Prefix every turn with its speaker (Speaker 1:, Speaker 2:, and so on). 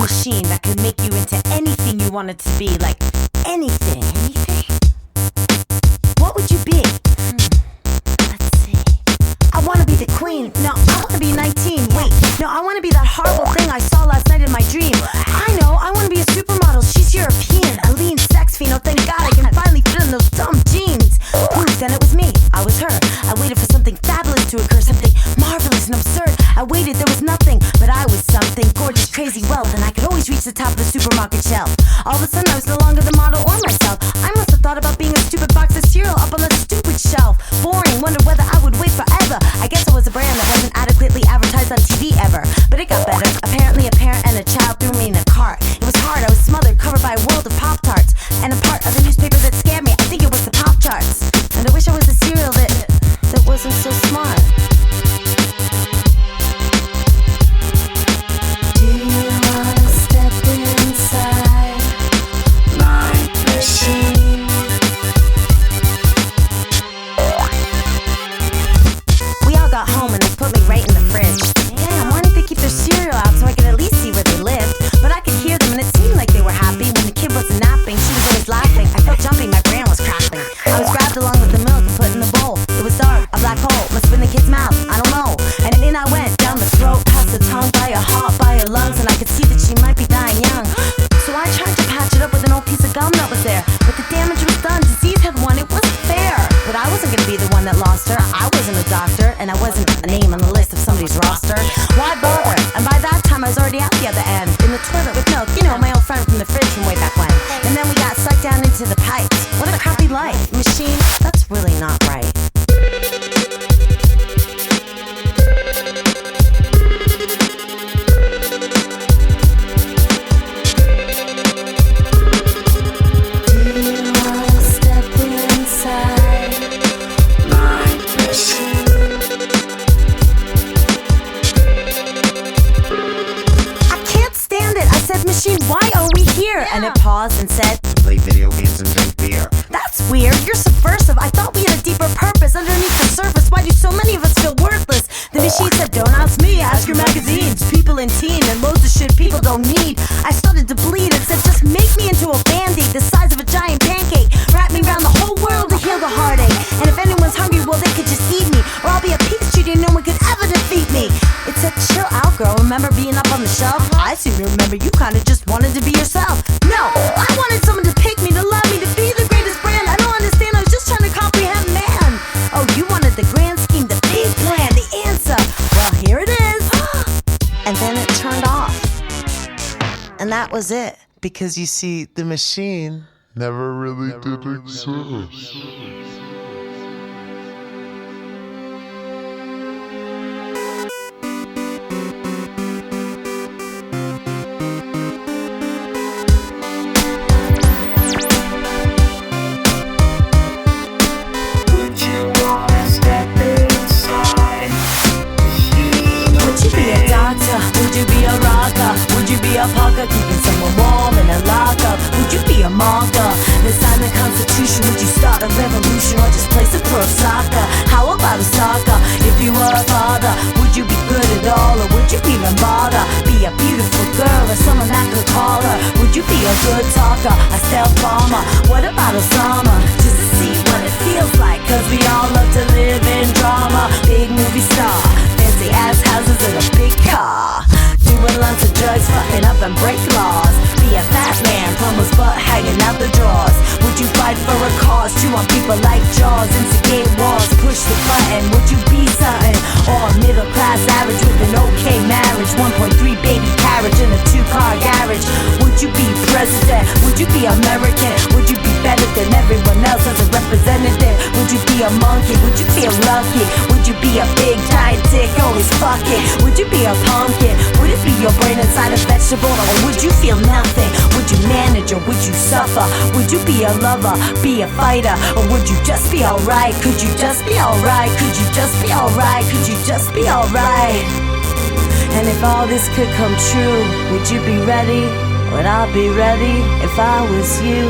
Speaker 1: machine that could make you into anything you wanted to be. Like, anything. Anything? What would you be? Let's see. I wanna be the queen. No, I wanna be 19. Wait, no, I wanna be that horrible thing I saw last night in my dream. I know, I wanna be a supermodel. She's European, a lean sex fiend. Oh, thank God I can finally fit in those dumb jeans. Ooh, then it was me. I was her. I waited for something fabulous to occur, something marvelous and absurd. I waited, there was nothing, but I was something gorgeous, crazy wealth, and I could always reach the top of the supermarket shelf. All of a sudden, I was no longer the model or myself. I must have thought about being a stupid box of cereal up on that stupid shelf. Boring, wondered whether I would wait forever. I guess I was a brand that wasn't adequately advertised on TV ever. But it got better. Apparently, a parent and a child threw me in a cart. It was hard, I was smothered, covered by a world of Pop-Tarts. And a part of the newspaper that scared me, I think it was the Pop Charts. And I wish I was a cereal that wasn't so smart. Do you wanna step inside my machine? We all got home and they put me right in the fridge. Damn, why didn't they keep their cereal out so I could at least see where they lived? But I could hear them and it seemed like they were happy. When the kid wasn't napping, she was always laughing. I felt jumpy, my brain was crackling. I was grabbed along with the milk and put in the bowl. It was dark, a black hole, must have been the kid's mouth, I don't know. And in I went, down the throat, past the tongue, by her heart, by her lungs. And I could see that she might be dying young. So I tried to patch it up with an old piece of gum that was there. But the damage was done, disease had won, it wasn't fair. But I wasn't gonna be the one that lost her. I wasn't a doctor, and I wasn't a name on the list of somebody's roster. Why bother? And by that time I was already out the other end, in the toilet with milk, you know, my old friend from the fridge from way back when. And then we got sucked down into the pipes. What a crappy life. Machine, that's really not right. Machine, why are we here? Yeah. And it paused and said,
Speaker 2: play video games and drink beer.
Speaker 1: That's weird, you're subversive. I thought we had a deeper purpose underneath the surface. Why do so many of us feel worthless? The machine said, don't ask me, ask your magazines. People in teen and loads of shit people don't need. I started to bleed and said, just make me into a band-aid the size of a giant pancake. Wrap me around the whole world to heal the heartache. And if anyone's hungry, well, they could just eat me. Or I'll be a peach treat and no one could ever defeat me. It said, chill out, girl, remember being up on the shelf? I seem to remember you kinda just wanted to be yourself. No, I wanted someone to pick me, to love me, to be the greatest brand. I don't understand, I was just trying to comprehend man. Oh, you wanted the grand scheme, the big plan, the answer. Well, here it is. And then it turned off. And that was it.
Speaker 3: Because you see, the machine
Speaker 4: never really did exist.
Speaker 1: Would you be a rocker? Would you be a parker, keeping someone warm in a lockup? Would you be a marker that sign the Constitution? Would you start a revolution or just play some pro soccer? How about a soccer? If you were a father, would you be good at all, or would you even bother? Be a beautiful girl or someone that could call her? Would you be a good talker, a stealth bomber? What about a summer? Just to see what it feels like, cause we all love to live in drama. Big movie star, fancy ass houses and a big car, doing lots of drugs, fucking up and break laws. Be a fat man, plumber's butt hanging out the drawers. Would you fight for a cause? Chew on people like Jaws, instigate wars, push the button. Would you be something? Or a middle class average with an okay marriage, 1.3 baby carriage in a 2-car garage? Would you be president? Would you be American? Would you be better than everyone else as a representative? Would you be a monkey? Would you feel lucky? Would you be a big giant dick, always fucking? Would you be a pumpkin? Would it be your brain inside a vegetable? Or would you feel nothing? Would you manage or would you suffer? Would you be a lover, be a fighter? Or would you just be alright? Could you just be alright? Could you just be alright? Could you just be alright? And if all this could come true, would you be ready? Would I be ready if I was you?